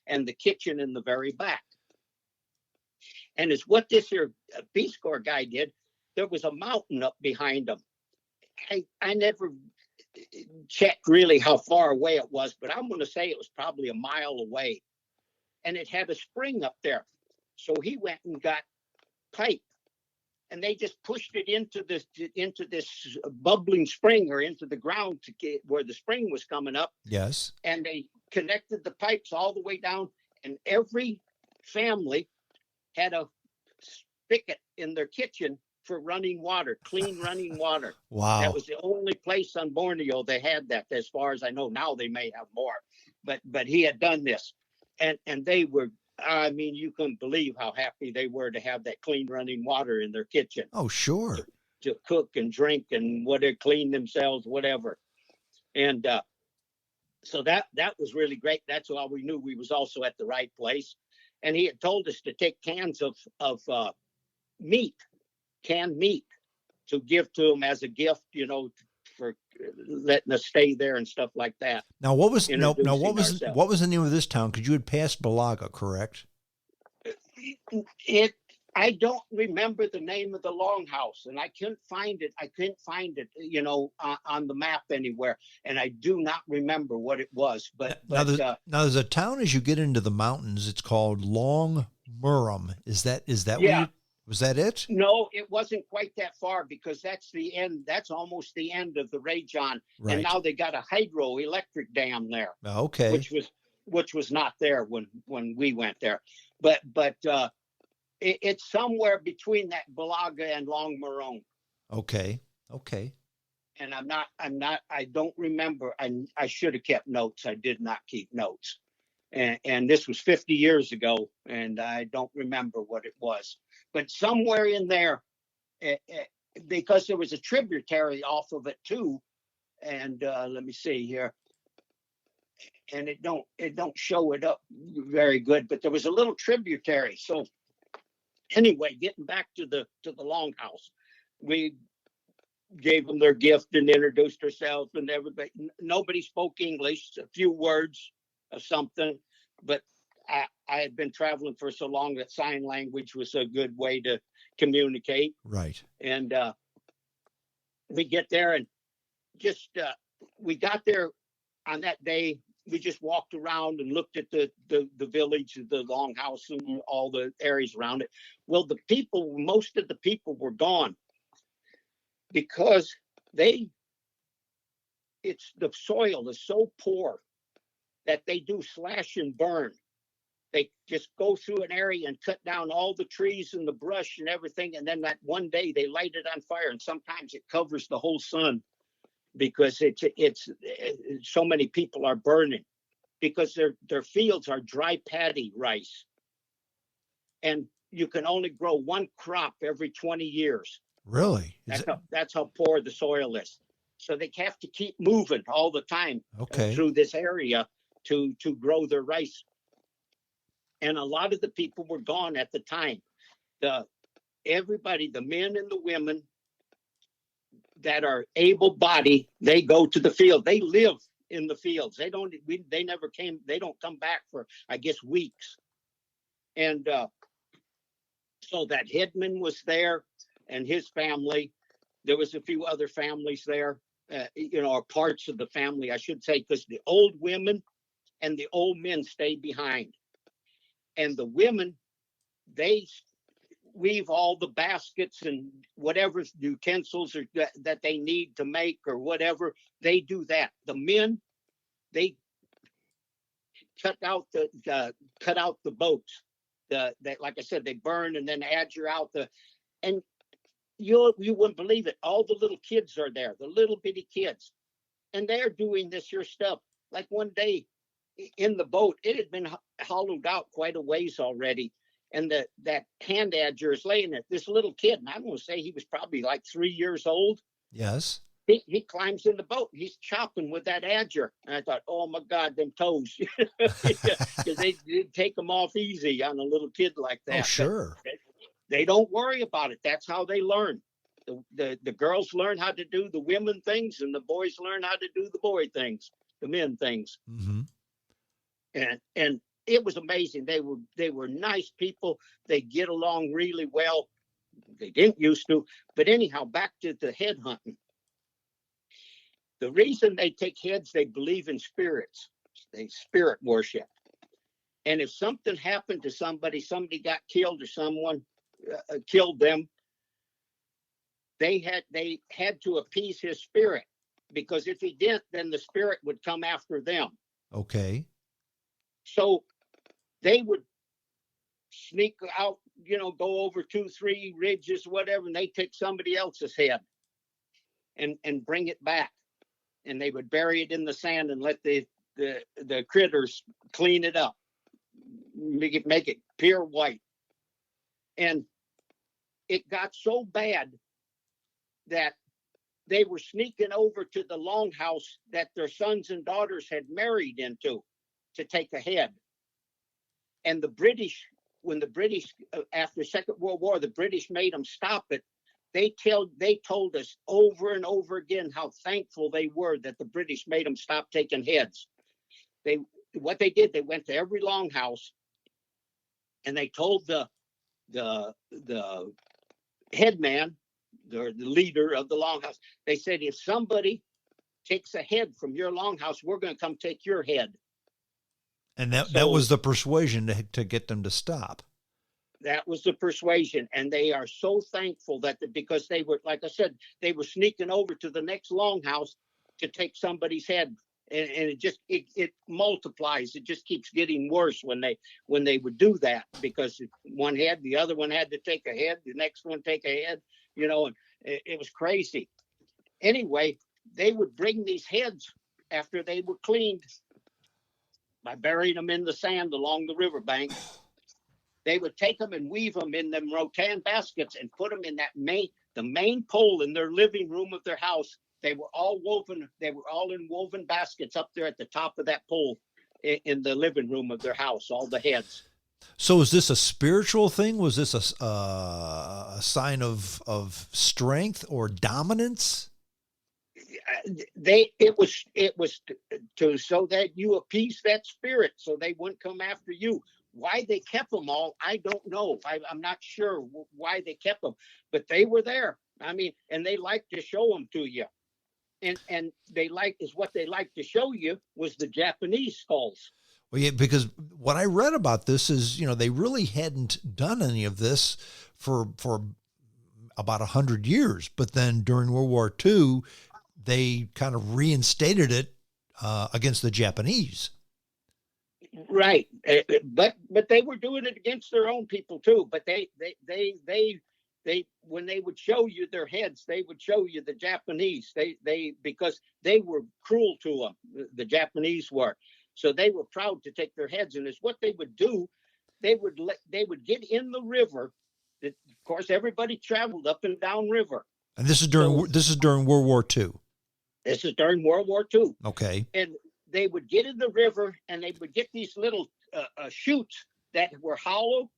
and the kitchen in the very back. And it's what this here Peace Corps guy did. There was a mountain up behind them. I never checked really how far away it was, but I'm going to say it was probably a mile away. And it had a spring up there. So he went and got pipe, and they just pushed it into this bubbling spring, or into the ground to get where the spring was coming up. Yes. And they connected the pipes all the way down, and every family had a spigot in their kitchen for running water, clean running water. Wow. That was the only place on Borneo they had that, as far as I know. Now they may have more, but he had done this, and they were, I mean, you couldn't believe how happy they were to have that clean running water in their kitchen. Oh, sure. To cook and drink and whatever, clean themselves, whatever. And so that was really great. That's why we knew we was also at the right place. And he had told us to take cans of meat, canned meat, to give to them as a gift, for letting us stay there and stuff like that. Now, what was the name of this town? Because you had passed Balaga, correct? I don't remember the name of the longhouse, and I couldn't find it. On the map anywhere, and I do not remember what it was. But now there's a town as you get into the mountains. It's called Long Murum. Is that yeah? Was that it? No, it wasn't quite that far, because that's the end. That's almost the end of the Rajang, right. And now they got a hydroelectric dam there. Okay, which was not there when we went there, but it's somewhere between that Balaga and Long Murum. Okay. And I don't remember. I should have kept notes. I did not keep notes. And this was 50 years ago, and I don't remember what it was. But somewhere in there, because there was a tributary off of it too. And let me see here. And it don't show it up very good, but there was a little tributary. So anyway, getting back to the longhouse, we gave them their gift and introduced ourselves, and everybody. Nobody spoke English, a few words of something, but I had been traveling for so long that sign language was a good way to communicate. Right. And we get there, and just we got there on that day. We just walked around and looked at the village, the longhouse, and all the areas around it. Well, most of the people were gone, because the soil is so poor that they do slash and burn. They just go through an area and cut down all the trees and the brush and everything, and then that one day they light it on fire, and sometimes it covers the whole sun, because it's so many people are burning, because their fields are dry paddy rice, and you can only grow one crop every 20 years. Really? That's how poor the soil is. So they have to keep moving all the time through this area to grow their rice. And a lot of the people were gone at the time. Everybody, the men and the women that are able-bodied, they go to the field. They live in the fields. They don't come back for, I guess, weeks. And so that headman was there, and his family. There was a few other families there, or parts of the family, I should say, because the old women and the old men stayed behind. And the women, they weave all the baskets and whatever utensils that they need to make or whatever. They do that. The men, they cut out the boats. Like I said, they burn and then adger out and you wouldn't believe it. All the little kids are there, the little bitty kids, and they're doing this here stuff. Like one day in the boat, it had been hollowed out quite a ways already, and that hand adger is laying there. This little kid, and I'm going to say he was probably like 3 years old. Yes. He climbs in the boat. He's chopping with that adger, and I thought, oh my God, them toes, because they take them off easy on a little kid like that. Oh, sure. But they don't worry about it. That's how they learn. The girls learn how to do the women things, and the boys learn how to do the boy things, the men things. Mm-hmm. And it was amazing. They were nice people. They get along really well. They didn't used to. But anyhow, back to the head hunting. The reason they take heads, they believe in spirits. They spirit worship. And if something happened to somebody got killed or someone killed them, they had to appease his spirit, because if he didn't, then the spirit would come after them. Okay. So they would sneak out, go over 2-3 ridges, whatever, and they take somebody else's head and bring it back. And they would bury it in the sand and let the critters clean it up, make it pure white. And it got so bad that they were sneaking over to the longhouse that their sons and daughters had married into to take a head. And the British, when the British, after Second World War, the British made them stop it. They told us over and over again how thankful they were that the British made them stop taking heads. What they did, they went to every longhouse and they told the headman, the leader of the longhouse, they said, if somebody takes a head from your longhouse, we're going to come take your head. And that was the persuasion to get them to stop. That was the persuasion. And they are so thankful because they were, like I said, they were sneaking over to the next longhouse to take somebody's head. And it multiplies. It just keeps getting worse when they would do that, because one head, the other one had to take a head, the next one take a head, and it was crazy. Anyway, they would bring these heads after they were cleaned by burying them in the sand along the riverbank. They would take them and weave them in them rattan baskets and put them in the main pole in their living room of their house. They were all woven. They were all in woven baskets up there at the top of that pole in the living room of their house, all the heads. So is this a spiritual thing? Was this a sign of strength or dominance? It was to so that you appease that spirit, so they wouldn't come after you. Why they kept them all, I don't know. I'm not sure why they kept them, but they were there. I mean, and they like to show them to you. And what they like to show you was the Japanese skulls. Well, yeah, because what I read about this is, they really hadn't done any of this for about 100 years. But then during World War II, they kind of reinstated it against the Japanese. Right, but they were doing it against their own people too. But they when they would show you their heads, they would show you the Japanese. They because they were cruel to them. The Japanese were, so they were proud to take their heads. And it's what they would do. They would get in the river. Of course, everybody traveled up and down river. And this is during World War II. This is during World War II. Okay. And they would get in the river and they would get these little chutes that were hollow,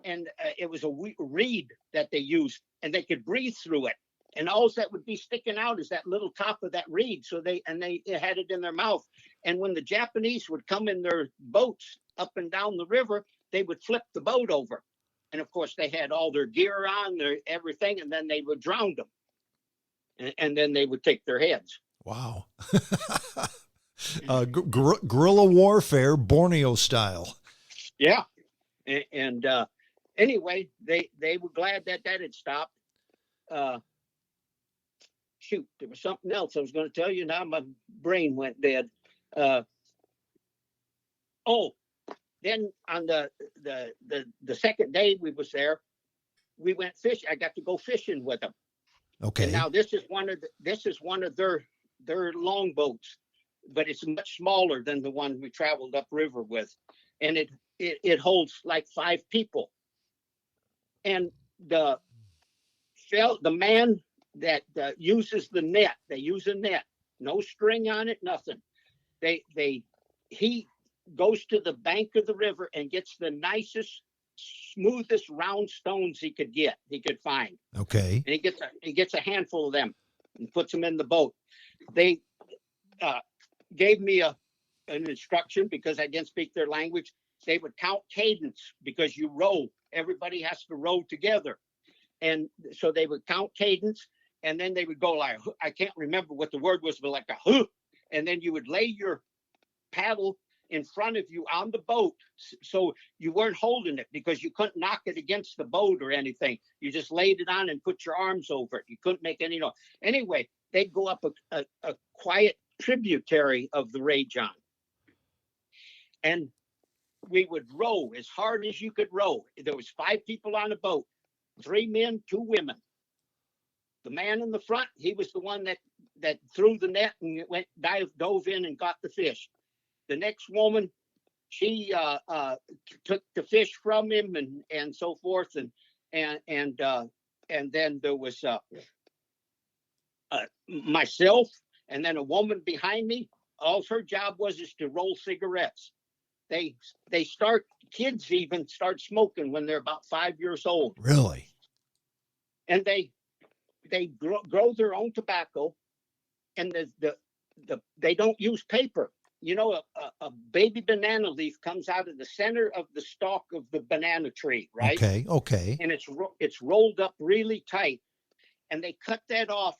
and it was a reed that they used, and they could breathe through it. And all that would be sticking out is that little top of that reed. So they had it in their mouth. And when the Japanese would come in their boats up and down the river, they would flip the boat over. And of course, they had all their gear on, their everything, and then they would drown them. And then they would take their heads. Wow. Guerrilla warfare, Borneo style. Yeah. And anyway, they were glad that had stopped. Shoot, there was something else I was going to tell you. Now my brain went dead. Then on the second day we was there, we went fishing. I got to go fishing with them. Okay. And now this is one of their longboats, but it's much smaller than the one we traveled upriver with, and it holds like 5 people. And the man that uses the net, they use a net, no string on it, nothing. He goes to the bank of the river and gets the nicest, smoothest round stones he could find. Okay. And he gets a handful of them and puts them in the boat. They gave me an instruction, because I didn't speak their language. they would count cadence because you row. Everybody has to row together. And so they would count cadence, and then they would go like, I can't remember what the word was, but like a huh. And then you would lay your paddle in front of you on the boat. So you weren't holding it because you couldn't knock it against the boat or anything. You just laid it on and put your arms over it. You couldn't make any noise. Anyway, they'd go up a quiet tributary of the Rajang. And we would row as hard as you could row. There was 5 people on a boat, 3 men, 2 women. The man in the front, he was the one that threw the net and dove in and got the fish. The next woman, she took the fish from him and so forth, and then there was myself, and then a woman behind me. All her job was to roll cigarettes. Kids even start smoking when they're about 5 years old. Really? And they grow their own tobacco, and they don't use paper. You know, a baby banana leaf comes out of the center of the stalk of the banana tree, right? Okay. And it's rolled up really tight, and they cut that off,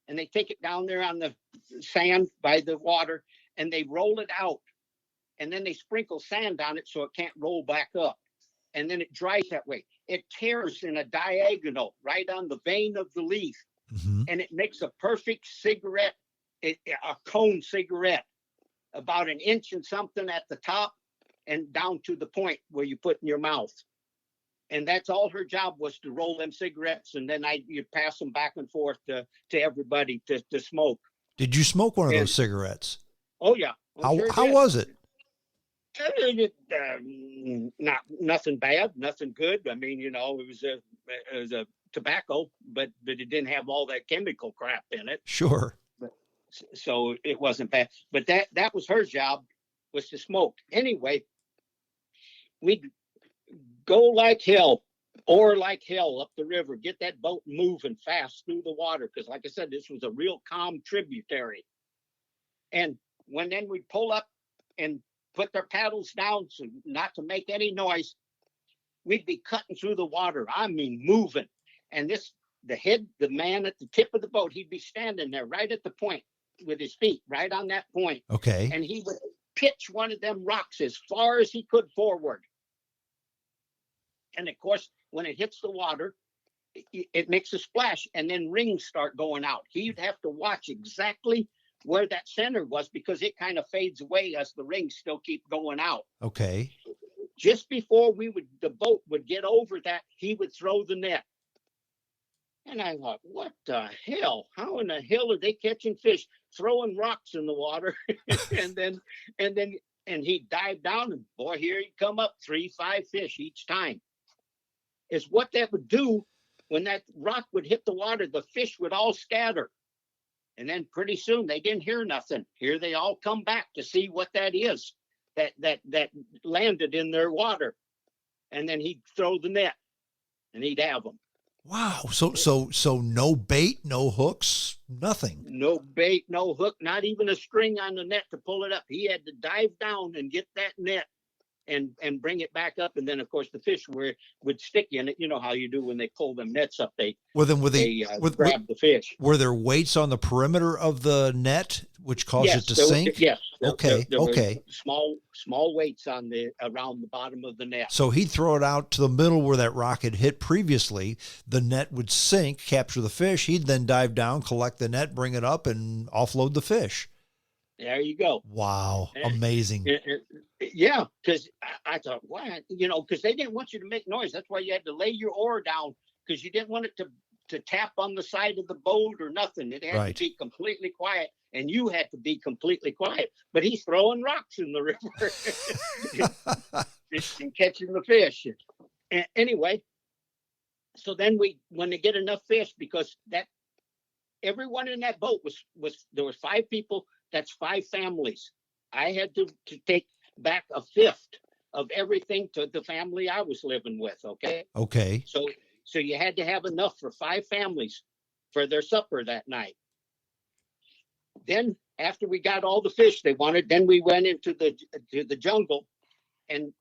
and they take it down there on the sand by the water, and they roll it out, and then they sprinkle sand on it so it can't roll back up, and then it dries that way. It tears in a diagonal right on the vein of the leaf, and it makes a perfect cigarette, a cone cigarette, about 1 inch and something at the top and down to the point where you put in your mouth. And that's all her job was, to roll them cigarettes, and then you'd pass them back and forth to everybody to smoke. Did you smoke one of those cigarettes? Oh yeah. How was it? Nothing bad, nothing good. I mean, you know, it was a tobacco, but it didn't have all that chemical crap in it. Sure. So it wasn't bad. But that was her job, was to smoke. Anyway, we'd go like hell, or like hell up the river, get that boat moving fast through the water, because like I said, this was a real calm tributary. And then we'd pull up and put their paddles down so not to make any noise, we'd be cutting through the water. I mean, moving. And the man at the tip of the boat, he'd be standing there right at the point with his feet right on that point. Okay. And he would pitch one of them rocks as far as he could forward. And of course, when it hits the water, it makes a splash, and then rings start going out. He'd have to watch exactly where that center was, because it kind of fades away as the rings still keep going out. Okay. Just before the boat would get over that, he would throw the net. And I thought, what the hell? How in the hell are they catching fish? Throwing rocks in the water. and he'd dive down, and boy, here he'd come up 3-5 fish each time. Is what that would do. When that rock would hit the water, the fish would all scatter. And then pretty soon they didn't hear nothing. Here they all come back to see what that is that landed in their water. And then he'd throw the net, and he'd have them. Wow. So no bait, no hooks, nothing. No bait, no hook, not even a string on the net to pull it up. He had to dive down and get that net and bring it back up. And then, of course, the fish would stick in it. You know how you do when they pull them nets up. They grab the fish. Were there weights on the perimeter of the net which caused it to sink? Yes. Okay. Okay. Small weights around the bottom of the net. So he'd throw it out to the middle where that rock had hit previously. The net would sink, capture the fish. He'd then dive down, collect the net, bring it up, and offload the fish. There you go. Wow. Amazing. Yeah, because I thought, what? You know, because they didn't want you to make noise. That's why you had to lay your oar down, because you didn't want it to tap on the side of the boat or nothing. It had to be completely quiet, and you had to be completely quiet. But he's throwing rocks in the river and catching the fish. Anyway, so then when they get enough fish, because everyone in that boat was there was 5 people. That's 5 families. I had to take back a fifth of everything to the family I was living with. Okay. Okay. So you had to have enough for 5 families for their supper that night. Then after we got all the fish they wanted, then we went into the jungle, and